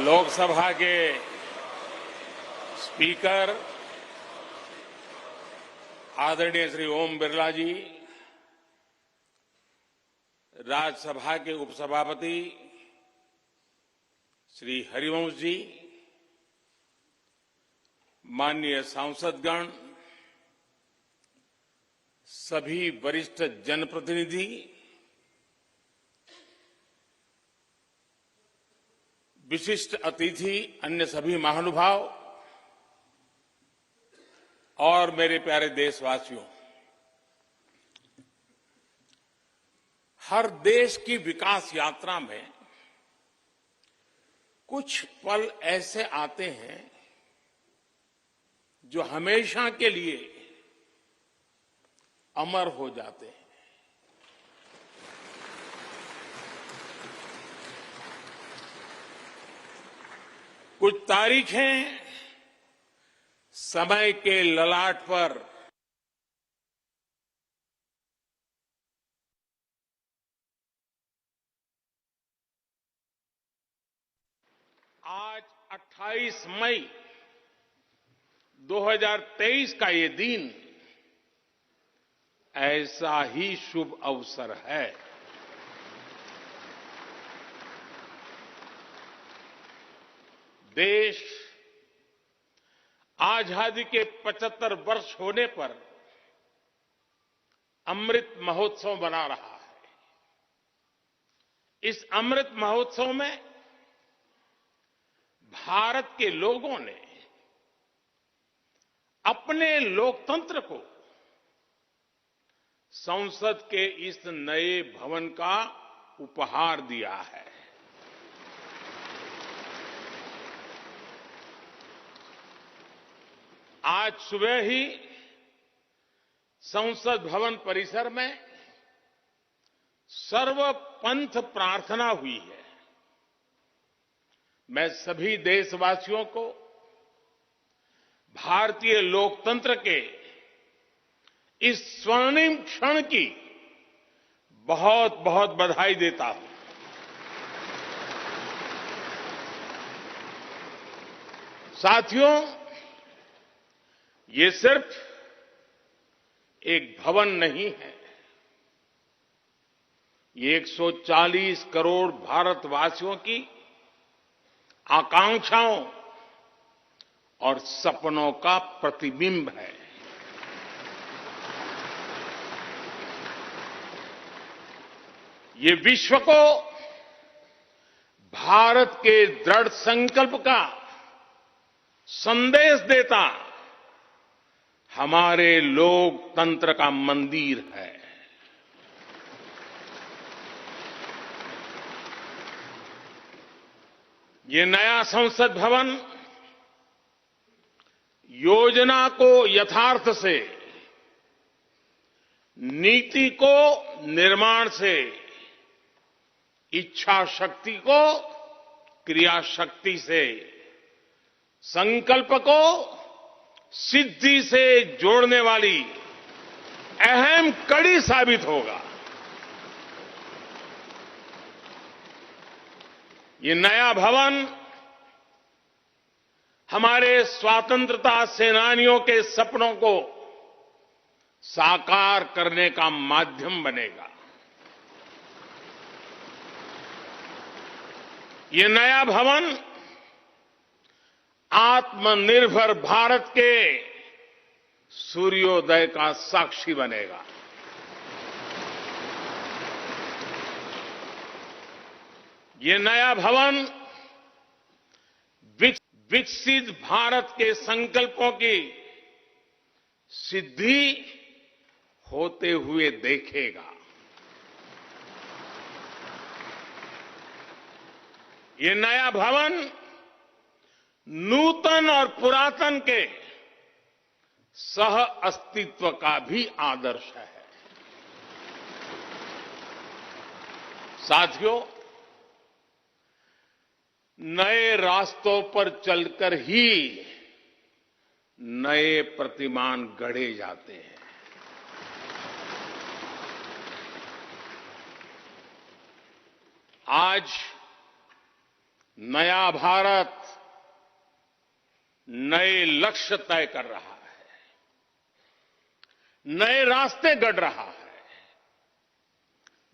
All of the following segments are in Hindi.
लोकसभा के स्पीकर आदरणीय श्री ओम बिरला जी, राज्यसभा के उपसभापति श्री हरिवंश जी, माननीय सांसदगण, सभी वरिष्ठ जनप्रतिनिधि, विशिष्ट अतिथि, अन्य सभी महानुभाव और मेरे प्यारे देशवासियों, हर देश की विकास यात्रा में कुछ पल ऐसे आते हैं जो हमेशा के लिए अमर हो जाते हैं। कुछ तारीखें समय के ललाट पर आज 28 मई 2023 का ये दिन ऐसा ही शुभ अवसर है। देश आजादी के 75 वर्ष होने पर अमृत महोत्सव मना रहा है। इस अमृत महोत्सव में भारत के लोगों ने अपने लोकतंत्र को संसद के इस नए भवन का उपहार दिया है। आज सुबह ही संसद भवन परिसर में सर्वपंथ प्रार्थना हुई है। मैं सभी देशवासियों को भारतीय लोकतंत्र के इस स्वर्णिम क्षण की बहुत बहुत बधाई देता हूं। साथियों, ये सिर्फ एक भवन नहीं है, ये 140 करोड़ भारतवासियों की आकांक्षाओं और सपनों का प्रतिबिंब है। ये विश्व को भारत के दृढ़ संकल्प का संदेश देता हमारे लोकतंत्र का मंदिर है। ये नया संसद भवन योजना को यथार्थ से, नीति को निर्माण से, इच्छा शक्ति को क्रिया शक्ति से, संकल्प को सिद्धि से जोड़ने वाली अहम कड़ी साबित होगा। ये नया भवन हमारे स्वतंत्रता सेनानियों के सपनों को साकार करने का माध्यम बनेगा। ये नया भवन आत्मनिर्भर भारत के सूर्योदय का साक्षी बनेगा। ये नया भवन विकसित भारत के संकल्पों की सिद्धि होते हुए देखेगा। ये नया भवन नूतन और पुरातन के सह अस्तित्व का भी आदर्श है। साथियों, नए रास्तों पर चलकर ही नए प्रतिमान गढ़े जाते हैं। आज नया भारत नए लक्ष्य तय कर रहा है, नए रास्ते गढ़ रहा है।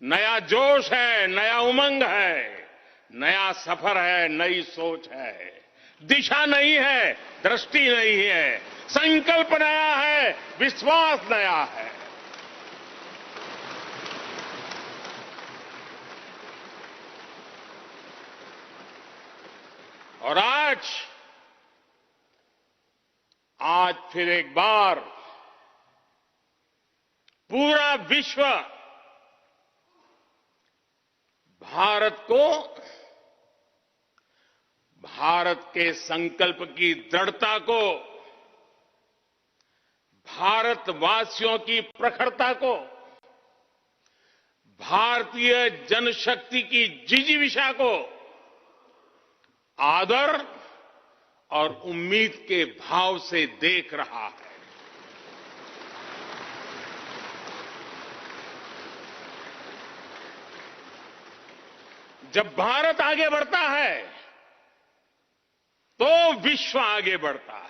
नया जोश है, नया उमंग है, नया सफर है, नई सोच है। दिशा नई है, दृष्टि नई है, संकल्प नया है, विश्वास नया है। और आज फिर एक बार पूरा विश्व भारत को, भारत के संकल्प की दृढ़ता को, भारतवासियों की प्रखरता को, भारतीय जनशक्ति की जिजीविषा को आदर और उम्मीद के भाव से देख रहा है। जब भारत आगे बढ़ता है तो विश्व आगे बढ़ता है।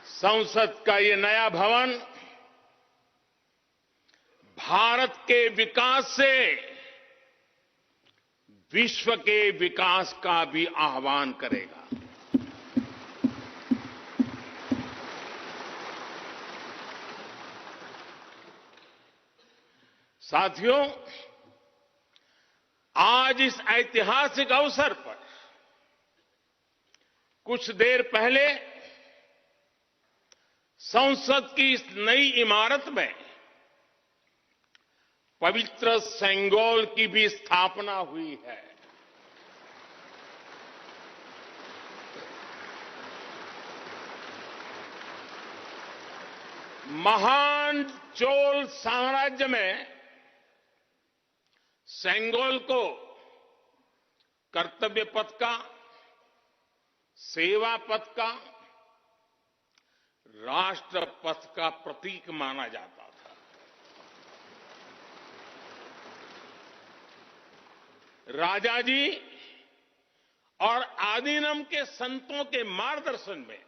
संसद का ये नया भवन भारत के विकास से विश्व के विकास का भी आह्वान करेगा। साथियों, आज इस ऐतिहासिक अवसर पर कुछ देर पहले संसद की इस नई इमारत में पवित्र सेंगोल की भी स्थापना हुई है। महान चोल साम्राज्य में सेंगोल को कर्तव्य पथ का, सेवा पथ का, राष्ट्र पथ का प्रतीक माना जाता था। राजा जी और आदीनम के संतों के मार्गदर्शन में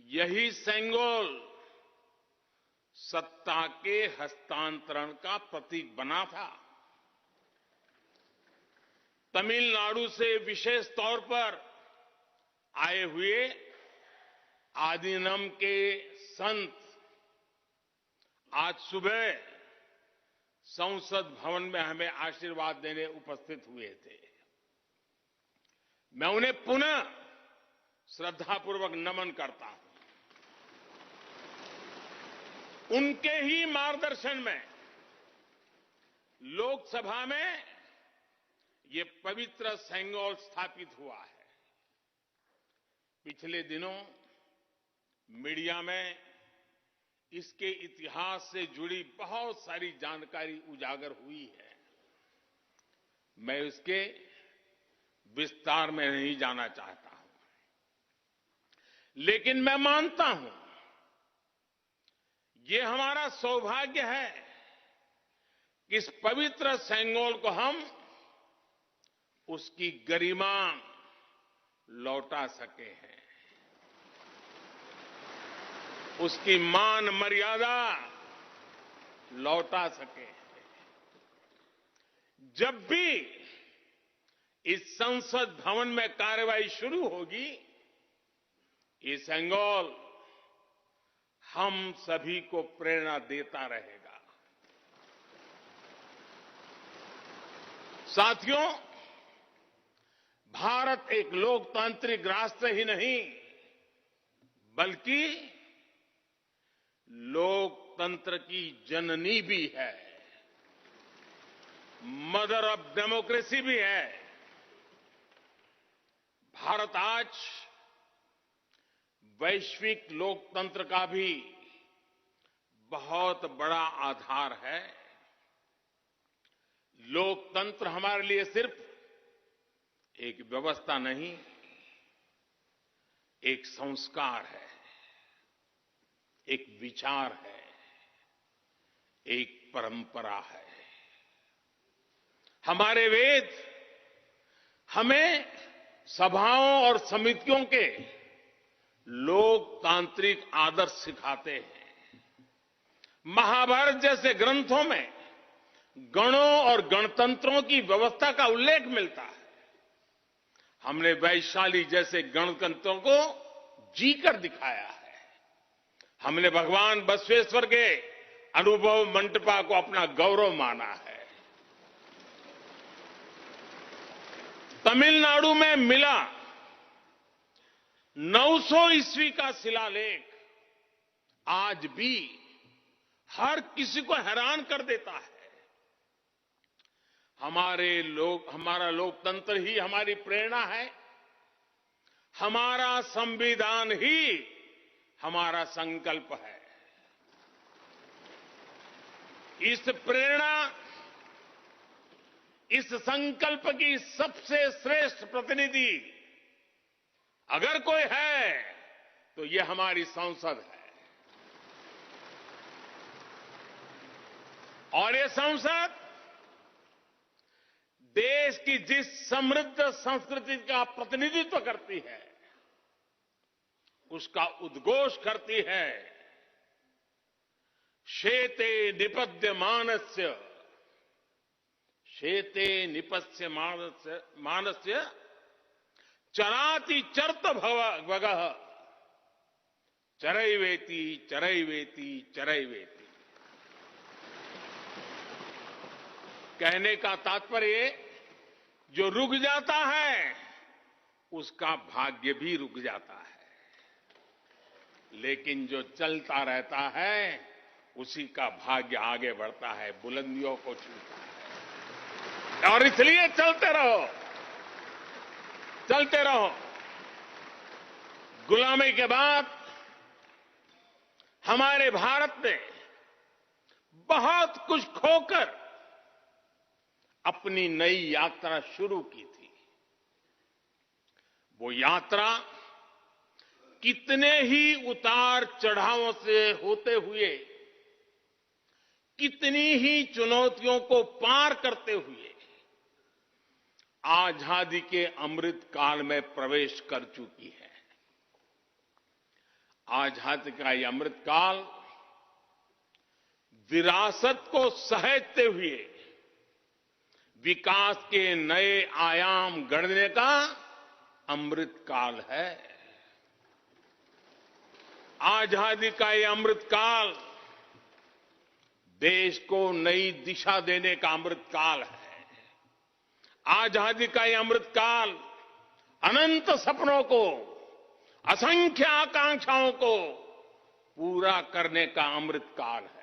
यही सेंगोल सत्ता के हस्तांतरण का प्रतीक बना था। तमिलनाडु से विशेष तौर पर आए हुए आदीनम के संत आज सुबह संसद भवन में हमें आशीर्वाद देने उपस्थित हुए थे। मैं उन्हें पुनः श्रद्धापूर्वक नमन करता हूं। उनके ही मार्गदर्शन में लोकसभा में ये पवित्र सेंगोल स्थापित हुआ है। पिछले दिनों मीडिया में इसके इतिहास से जुड़ी बहुत सारी जानकारी उजागर हुई है। मैं इसके विस्तार में नहीं जाना चाहता हूं, लेकिन मैं मानता हूं ये हमारा सौभाग्य है कि इस पवित्र सेंगोल को हम उसकी गरिमा लौटा सके हैं, उसकी मान मर्यादा लौटा सके हैं। जब भी इस संसद भवन में कार्यवाही शुरू होगी, ये सेंगोल हम सभी को प्रेरणा देता रहेगा। साथियों, भारत एक लोकतांत्रिक राष्ट्र ही नहीं बल्कि लोकतंत्र की जननी भी है, मदर ऑफ डेमोक्रेसी भी है। भारत आज वैश्विक लोकतंत्र का भी बहुत बड़ा आधार है। लोकतंत्र हमारे लिए सिर्फ एक व्यवस्था नहीं, एक संस्कार है, एक विचार है, एक परंपरा है। हमारे वेद हमें सभाओं और समितियों के लोकतांत्रिक आदर्श सिखाते हैं। महाभारत जैसे ग्रंथों में गणों और गणतंत्रों की व्यवस्था का उल्लेख मिलता है। हमने वैशाली जैसे गणतंत्रों को जीकर दिखाया है। हमने भगवान बसवेश्वर के अनुभव मंटपा को अपना गौरव माना है। तमिलनाडु में मिला 900 ईस्वी का शिलालेख आज भी हर किसी को हैरान कर देता है। हमारा लोकतंत्र ही हमारी प्रेरणा है। हमारा संविधान ही हमारा संकल्प है। इस प्रेरणा, इस संकल्प की सबसे श्रेष्ठ प्रतिनिधि अगर कोई है तो ये हमारी संसद है। और ये संसद देश की जिस समृद्ध संस्कृति का प्रतिनिधित्व करती है, उसका उद्घोष करती है। शेते निपद्यमानस्य, शेते निपस्य मानस्य चराति चर्त भगः चरैवेति चरैवेति चरैवेति। कहने का तात्पर्य, जो रुक जाता है उसका भाग्य भी रुक जाता है, लेकिन जो चलता रहता है उसी का भाग्य आगे बढ़ता है, बुलंदियों को छूता है। और इसलिए चलते रहो, चलते रहो। गुलामी के बाद हमारे भारत ने बहुत कुछ खोकर अपनी नई यात्रा शुरू की थी। वो यात्रा कितने ही उतार चढ़ावों से होते हुए, कितनी ही चुनौतियों को पार करते हुए आजादी के अमृत काल में प्रवेश कर चुकी है। आजादी का ये अमृत काल विरासत को सहेजते हुए विकास के नए आयाम गढ़ने का अमृत काल है। आजादी का ये अमृत काल देश को नई दिशा देने का अमृत काल है। आजादी का ये अमृत काल अनंत सपनों को, असंख्य आकांक्षाओं को पूरा करने का अमृत काल है।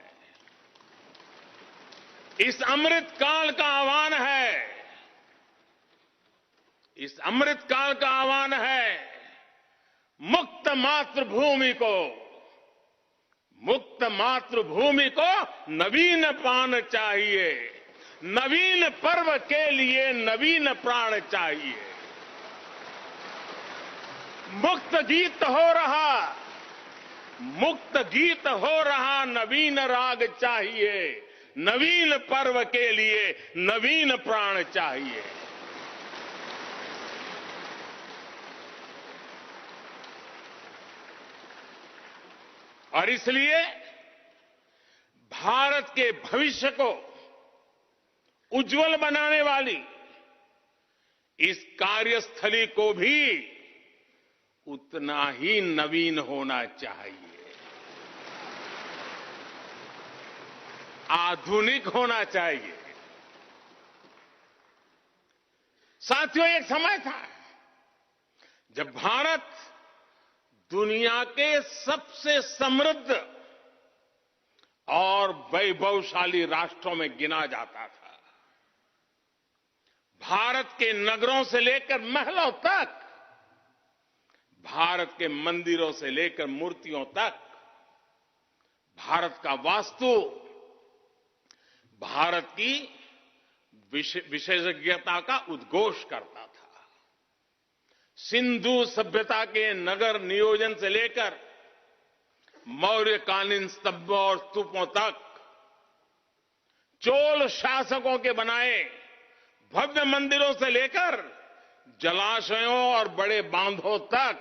इस अमृत काल का आह्वान है, इस अमृत काल का आह्वान है मुक्त मातृभूमि को, मुक्त मातृभूमि को नवीन पान चाहिए, नवीन पर्व के लिए नवीन प्राण चाहिए। मुक्त गीत हो रहा, मुक्त गीत हो रहा नवीन राग चाहिए, नवीन पर्व के लिए नवीन प्राण चाहिए। और इसलिए भारत के भविष्य को उज्जवल बनाने वाली इस कार्यस्थली को भी उतना ही नवीन होना चाहिए, आधुनिक होना चाहिए। साथियों, एक समय था जब भारत दुनिया के सबसे समृद्ध और वैभवशाली राष्ट्रों में गिना जाता था। भारत के नगरों से लेकर महलों तक, भारत के मंदिरों से लेकर मूर्तियों तक, भारत का वास्तु भारत की विशेषज्ञता का उद्घोष करता था। सिंधु सभ्यता के नगर नियोजन से लेकर मौर्यकालीन स्तंभों और स्तूपों तक चोल शासकों के बनाए भव्य मंदिरों से लेकर जलाशयों और बड़े बांधों तक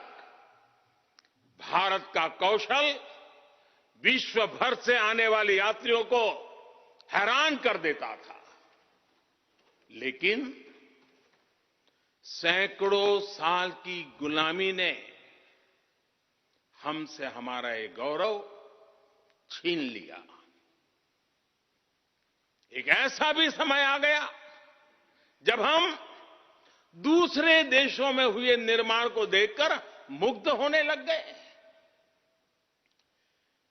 भारत का कौशल विश्व भर से आने वाले यात्रियों को हैरान कर देता था। लेकिन सैकड़ों साल की गुलामी ने हमसे हमारा ये गौरव छीन लिया। एक ऐसा भी समय आ गया जब हम दूसरे देशों में हुए निर्माण को देखकर मुग्ध होने लग गए।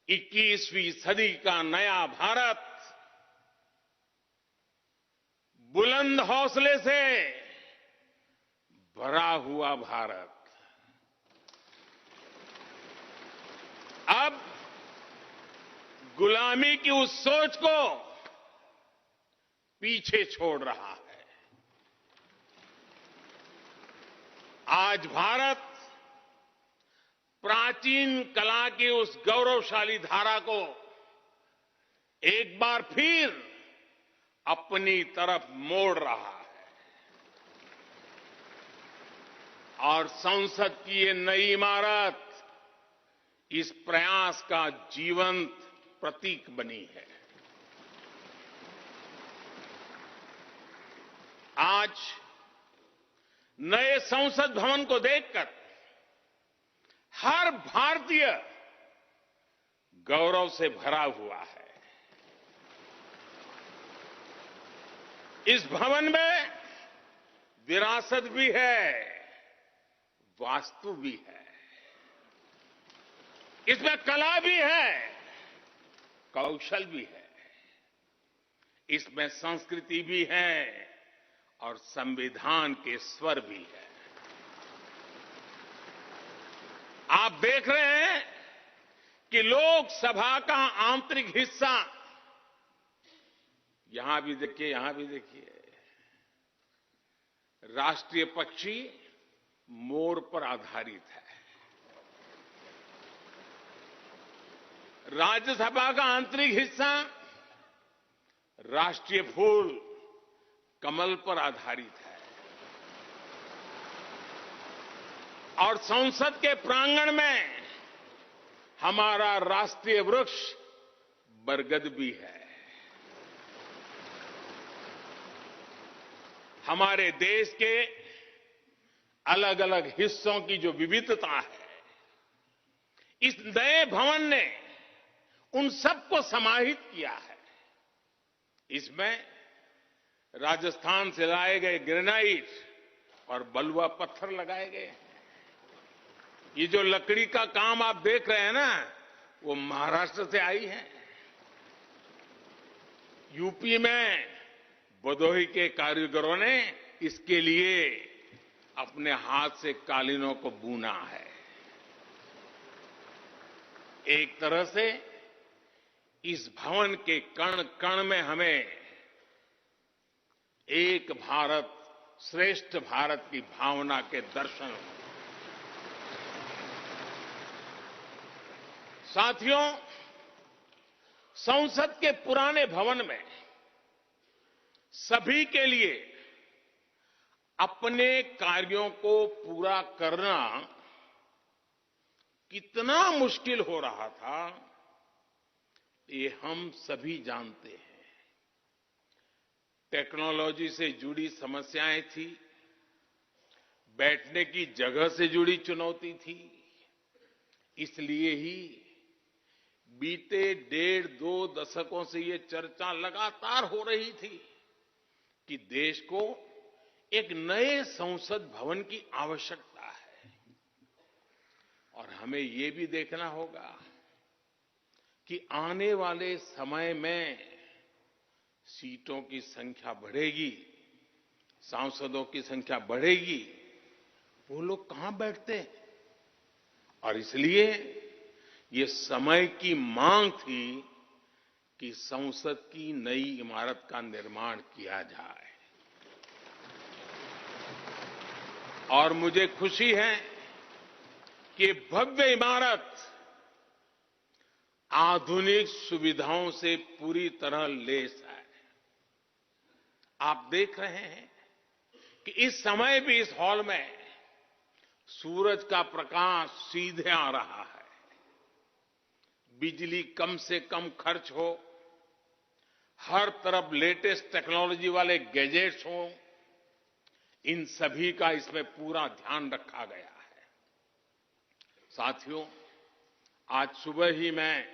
21वीं सदी का नया भारत बुलंद हौसले से भरा हुआ भारत अब गुलामी की उस सोच को पीछे छोड़ रहा है। आज भारत प्राचीन कला की उस गौरवशाली धारा को एक बार फिर अपनी तरफ मोड़ रहा है और संसद की ये नई इमारत इस प्रयास का जीवंत प्रतीक बनी है। आज नए संसद भवन को देखकर हर भारतीय गौरव से भरा हुआ है। इस भवन में विरासत भी है, वास्तु भी है, इसमें कला भी है, कौशल भी है, इसमें संस्कृति भी है और संविधान के स्वर भी है। आप देख रहे हैं कि लोकसभा का आंतरिक हिस्सा, यहां भी देखिए, यहां भी देखिए, राष्ट्रीय पक्षी मोर पर आधारित है। राज्यसभा का आंतरिक हिस्सा राष्ट्रीय फूल कमल पर आधारित है और संसद के प्रांगण में हमारा राष्ट्रीय वृक्ष बरगद भी है। हमारे देश के अलग अलग हिस्सों की जो विविधता है, इस नए भवन ने उन सबको समाहित किया है। इसमें राजस्थान से लाए गए ग्रेनाइट और बलुआ पत्थर लगाए गए हैं। ये जो लकड़ी का काम आप देख रहे हैं ना, वो महाराष्ट्र से आई है। यूपी में भदोही के कारीगरों ने इसके लिए अपने हाथ से कालीनों को बुना है। एक तरह से इस भवन के कण कण में हमें एक भारत श्रेष्ठ भारत की भावना के दर्शन। साथियों, संसद के पुराने भवन में सभी के लिए अपने कार्यों को पूरा करना कितना मुश्किल हो रहा था, ये हम सभी जानते हैं। टेक्नोलॉजी से जुड़ी समस्याएं थी, बैठने की जगह से जुड़ी चुनौती थी। इसलिए ही बीते 1.5-2 दशकों से ये चर्चा लगातार हो रही थी कि देश को एक नए संसद भवन की आवश्यकता है। और हमें ये भी देखना होगा कि आने वाले समय में सीटों की संख्या बढ़ेगी, सांसदों की संख्या बढ़ेगी, वो लोग कहां बैठते हैं? और इसलिए ये समय की मांग थी कि संसद की नई इमारत का निर्माण किया जाए। और मुझे खुशी है कि भव्य इमारत आधुनिक सुविधाओं से पूरी तरह लैस है। आप देख रहे हैं कि इस समय भी इस हॉल में सूरज का प्रकाश सीधे आ रहा है। बिजली कम से कम खर्च हो, हर तरफ लेटेस्ट टेक्नोलॉजी वाले गैजेट्स हों, इन सभी का इसमें पूरा ध्यान रखा गया है। साथियों, आज सुबह ही मैं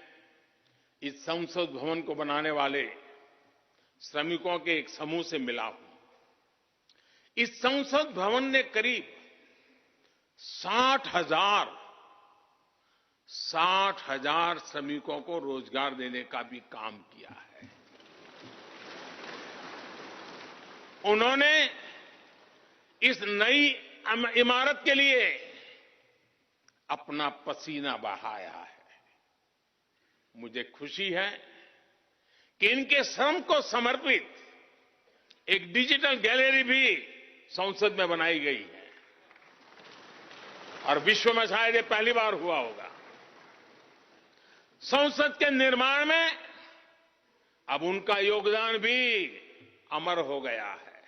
इस संसद भवन को बनाने वाले श्रमिकों के एक समूह से मिला हूं। इस संसद भवन ने करीब 60,000 श्रमिकों को रोजगार देने का भी काम किया है। उन्होंने इस नई इमारत के लिए अपना पसीना बहाया है। मुझे खुशी है कि इनके श्रम को समर्पित एक डिजिटल गैलरी भी संसद में बनाई गई है और विश्व में शायद ये पहली बार हुआ होगा। संसद के निर्माण में अब उनका योगदान भी अमर हो गया है।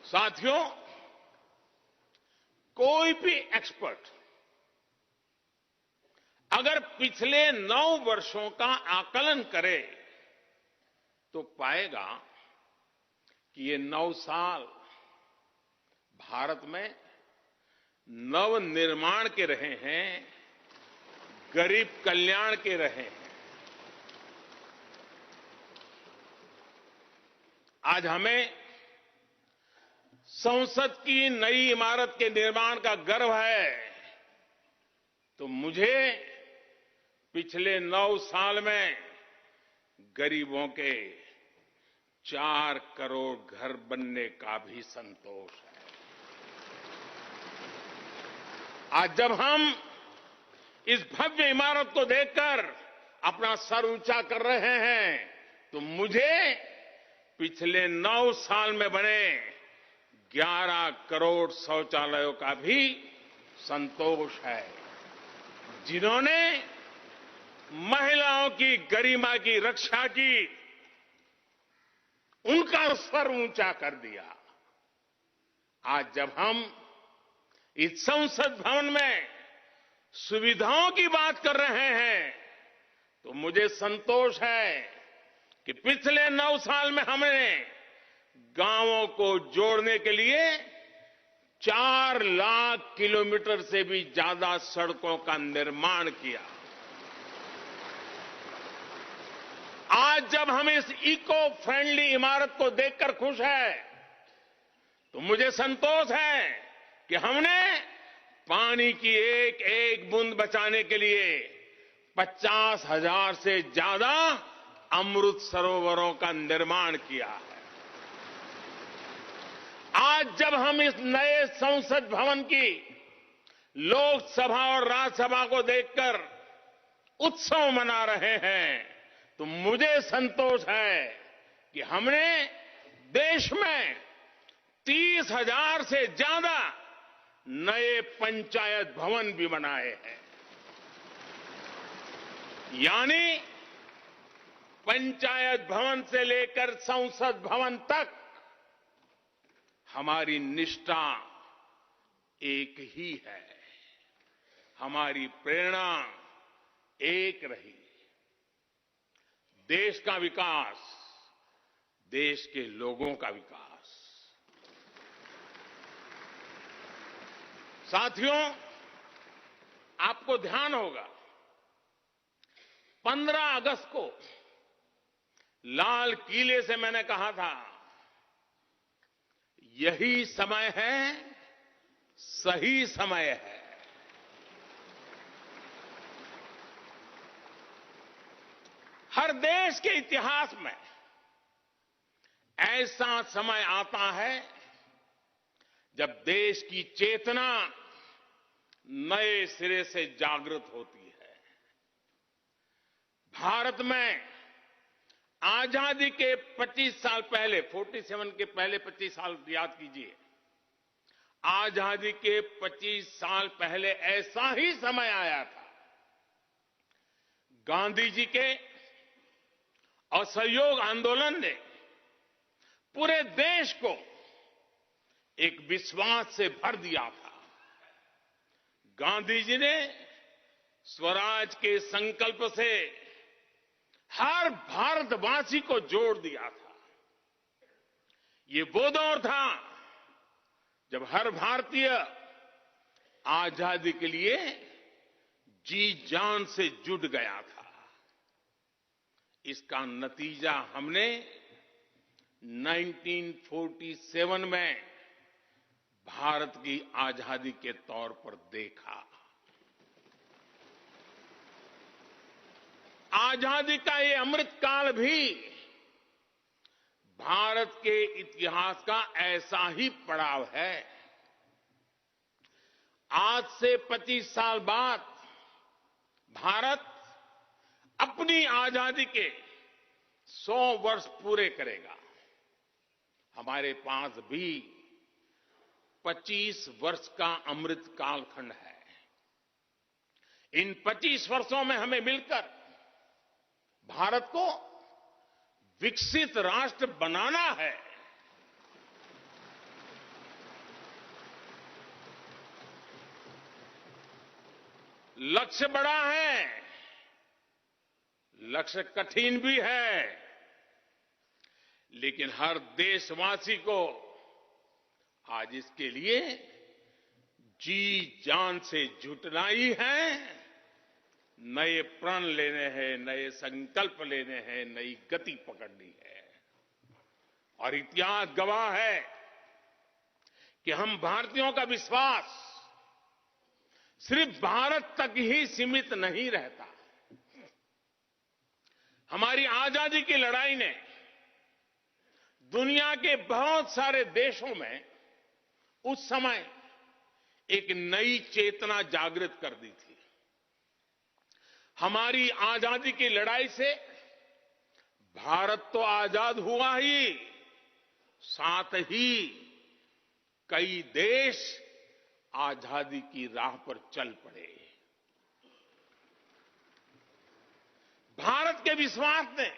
साथियों, कोई भी एक्सपर्ट अगर पिछले 9 वर्षों का आकलन करे तो पाएगा कि ये 9 साल भारत में नव निर्माण के रहे हैं, गरीब कल्याण के रहे हैं। आज हमें संसद की नई इमारत के निर्माण का गर्व है, तो मुझे पिछले 9 साल में गरीबों के 4 करोड़ घर बनने का भी संतोष है। आज जब हम इस भव्य इमारत को देखकर अपना सर ऊंचा कर रहे हैं, तो मुझे पिछले 9 साल में बने 11 करोड़ शौचालयों का भी संतोष है, जिन्होंने महिलाओं की गरिमा की रक्षा की, उनका स्तर ऊंचा कर दिया। आज जब हम इस संसद भवन में सुविधाओं की बात कर रहे हैं, तो मुझे संतोष है कि पिछले 9 साल में हमने गांवों को जोड़ने के लिए 4 लाख किलोमीटर से भी ज्यादा सड़कों का निर्माण किया। आज जब हम इस इको फ्रेंडली इमारत को देखकर खुश हैं, तो मुझे संतोष है कि हमने पानी की एक एक बूंद बचाने के लिए 50,000 से ज्यादा अमृत सरोवरों का निर्माण किया है। आज जब हम इस नए संसद भवन की लोकसभा और राज्यसभा को देखकर उत्सव मना रहे हैं, तो मुझे संतोष है कि हमने देश में 30,000 से ज्यादा नए पंचायत भवन भी बनाए हैं। यानी पंचायत भवन से लेकर संसद भवन तक हमारी निष्ठा एक ही है, हमारी प्रेरणा एक रही। देश का विकास, देश के लोगों का विकास। साथियों, आपको ध्यान होगा 15 अगस्त को लाल किले से मैंने कहा था, यही समय है, सही समय है। हर देश के इतिहास में ऐसा समय आता है जब देश की चेतना नए सिरे से जागृत होती है। भारत में आजादी के 25 साल पहले, 47 के पहले 25 साल याद कीजिए, आजादी के 25 साल पहले ऐसा ही समय आया था। गांधी जी के असहयोग आंदोलन ने पूरे देश को एक विश्वास से भर दिया था। गांधी जी ने स्वराज के संकल्प से हर भारतवासी को जोड़ दिया था। ये वो दौर था जब हर भारतीय आजादी के लिए जी जान से जुट गया था। इसका नतीजा हमने 1947 में भारत की आजादी के तौर पर देखा। आजादी का ये अमृतकाल भी भारत के इतिहास का ऐसा ही पड़ाव है। आज से 25 साल बाद भारत अपनी आजादी के 100 वर्ष पूरे करेगा। हमारे पास भी 25 वर्ष का अमृत कालखंड है। इन 25 वर्षों में हमें मिलकर भारत को विकसित राष्ट्र बनाना है। लक्ष्य बड़ा है, लक्ष्य कठिन भी है, लेकिन हर देशवासी को आज इसके लिए जी जान से जुटना ही है। नए प्रण लेने हैं, नए संकल्प लेने हैं, नई गति पकड़नी है। और इतिहास गवाह है कि हम भारतीयों का विश्वास सिर्फ भारत तक ही सीमित नहीं रहता। हमारी आजादी की लड़ाई ने दुनिया के बहुत सारे देशों में उस समय एक नई चेतना जागृत कर दी थी। हमारी आजादी की लड़ाई से भारत तो आजाद हुआ ही, साथ ही कई देश आजादी की राह पर चल पड़े। भारत के विश्वास ने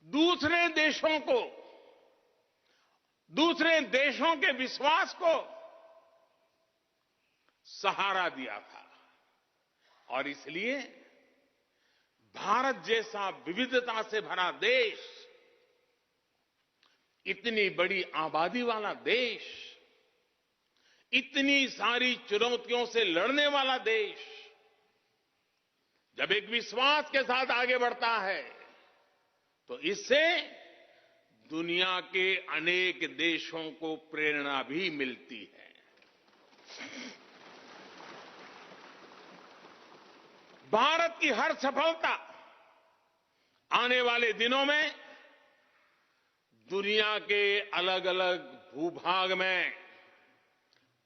दूसरे देशों के विश्वास को सहारा दिया था। और इसलिए भारत जैसा विविधता से भरा देश, इतनी बड़ी आबादी वाला देश, इतनी सारी चुनौतियों से लड़ने वाला देश जब एक विश्वास के साथ आगे बढ़ता है तो इससे दुनिया के अनेक देशों को प्रेरणा भी मिलती है। भारत की हर सफलता आने वाले दिनों में दुनिया के अलग अलग भूभाग में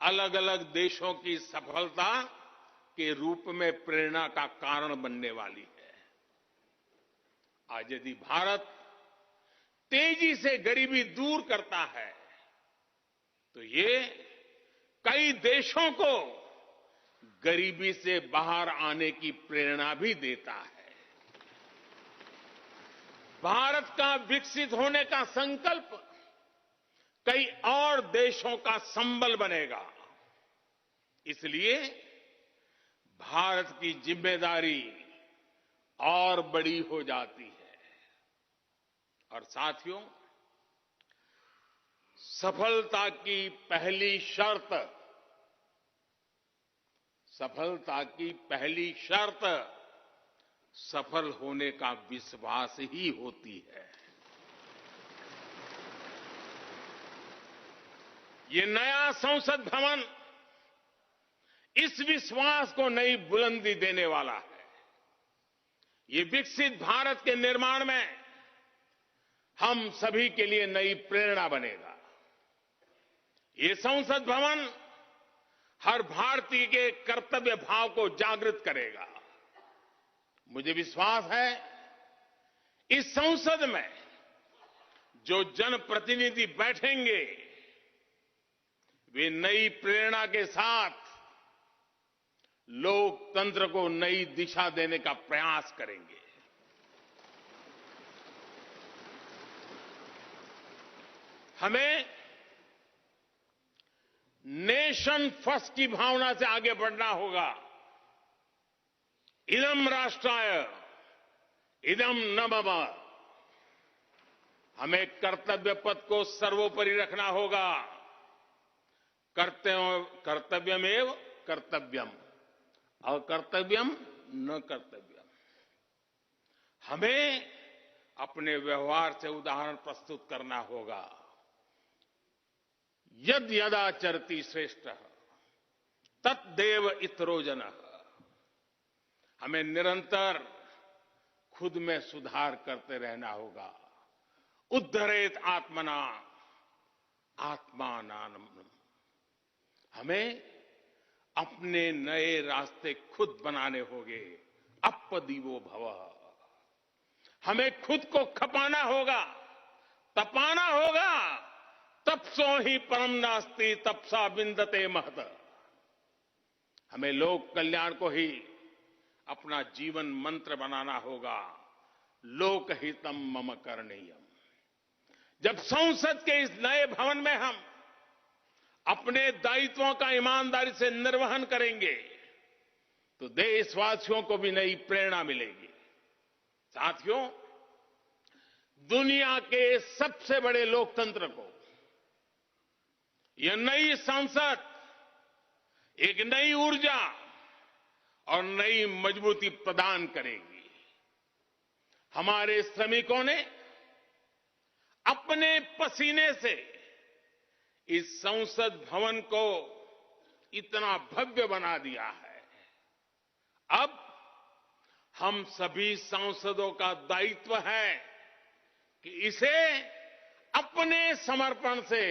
अलग अलग देशों की सफलता के रूप में प्रेरणा का कारण बनने वाली है। आज यदि भारत तेजी से गरीबी दूर करता है तो ये कई देशों को गरीबी से बाहर आने की प्रेरणा भी देता है। भारत का विकसित होने का संकल्प कई और देशों का संबल बनेगा। इसलिए भारत की जिम्मेदारी और बड़ी हो जाती है। और साथियों, सफलता की पहली शर्त सफल होने का विश्वास ही होती है। ये नया संसद भवन इस विश्वास को नई बुलंदी देने वाला है। ये विकसित भारत के निर्माण में हम सभी के लिए नई प्रेरणा बनेगा। ये संसद भवन हर भारतीय के कर्तव्य भाव को जागृत करेगा। मुझे विश्वास है इस संसद में जो जनप्रतिनिधि बैठेंगे वे नई प्रेरणा के साथ लोकतंत्र को नई दिशा देने का प्रयास करेंगे। हमें नेशन फर्स्ट की भावना से आगे बढ़ना होगा। इदम राष्ट्राय इदम न मम। हमें कर्तव्य पथ को सर्वोपरि रखना होगा। कर्तव्यमेव कर्तव्यम, अकर्तव्यम न कर्तव्यम। हमें अपने व्यवहार से उदाहरण प्रस्तुत करना होगा। यद यदाचरति श्रेष्ठः तद्देव इतरो जनः। हमें निरंतर खुद में सुधार करते रहना होगा। उद्धरेत आत्मना आत्मानानम। हमें अपने नए रास्ते खुद बनाने होंगे। अपदीवो भवः। हमें खुद को खपाना होगा, तपाना होगा। तपसो ही परम नास्ति तपसा विंदते महत। हमें लोक कल्याण को ही अपना जीवन मंत्र बनाना होगा। लोकहितम मम करणीयम। जब संसद के इस नए भवन में हम अपने दायित्वों का ईमानदारी से निर्वहन करेंगे तो देशवासियों को भी नई प्रेरणा मिलेगी। साथियों, दुनिया के सबसे बड़े लोकतंत्र को यह नई संसद एक नई ऊर्जा और नई मजबूती प्रदान करेगी। हमारे श्रमिकों ने अपने पसीने से इस संसद भवन को इतना भव्य बना दिया है। अब हम सभी सांसदों का दायित्व है कि इसे अपने समर्पण से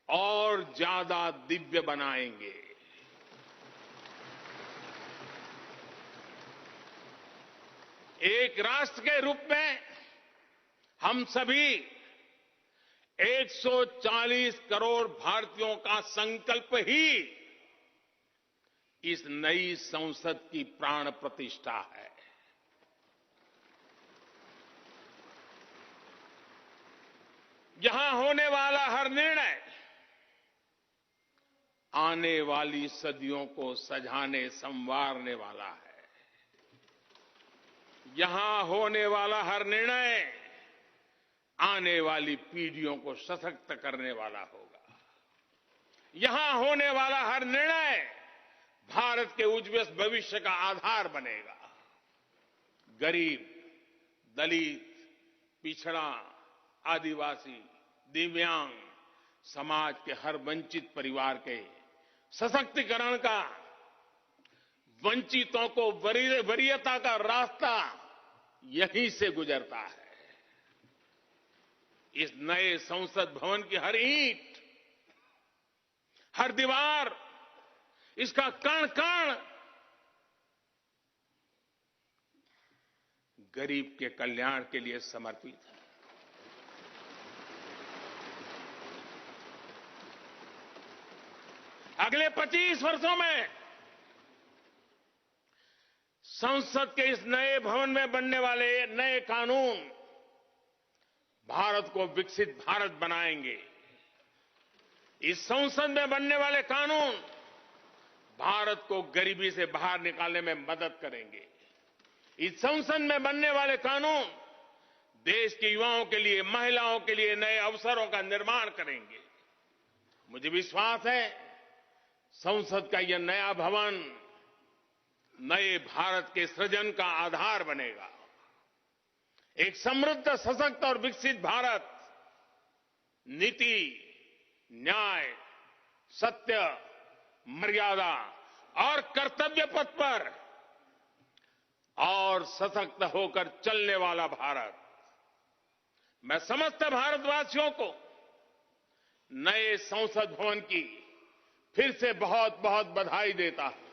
और ज्यादा दिव्य बनाएंगे। एक राष्ट्र के रूप में हम सभी 140 करोड़ भारतीयों का संकल्प ही इस नई संसद की प्राण प्रतिष्ठा है। यहां होने वाला हर निर्णय आने वाली सदियों को सजाने संवारने वाला है। यहां होने वाला हर निर्णय आने वाली पीढ़ियों को सशक्त करने वाला होगा। यहां होने वाला हर निर्णय भारत के उज्ज्वल भविष्य का आधार बनेगा। गरीब, दलित, पिछड़ा, आदिवासी, दिव्यांग, समाज के हर वंचित परिवार के सशक्तिकरण का, वंचितों को वरीयता का रास्ता यहीं से गुजरता है। इस नए संसद भवन की हर ईंट, हर दीवार, इसका कण कण गरीब के कल्याण के लिए समर्पित है। अगले 25 वर्षों में संसद के इस नए भवन में बनने वाले नए कानून भारत को विकसित भारत बनाएंगे। इस संसद में बनने वाले कानून भारत को गरीबी से बाहर निकालने में मदद करेंगे। इस संसद में बनने वाले कानून देश के युवाओं के लिए, महिलाओं के लिए नए अवसरों का निर्माण करेंगे। मुझे विश्वास है संसद का यह नया भवन नए भारत के सृजन का आधार बनेगा। एक समृद्ध, सशक्त और विकसित भारत नीति, न्याय, सत्य, मर्यादा और कर्तव्य पथ पर और सशक्त होकर चलने वाला भारत। मैं समस्त भारतवासियों को नए संसद भवन की फिर से बहुत बहुत बधाई देता हूं।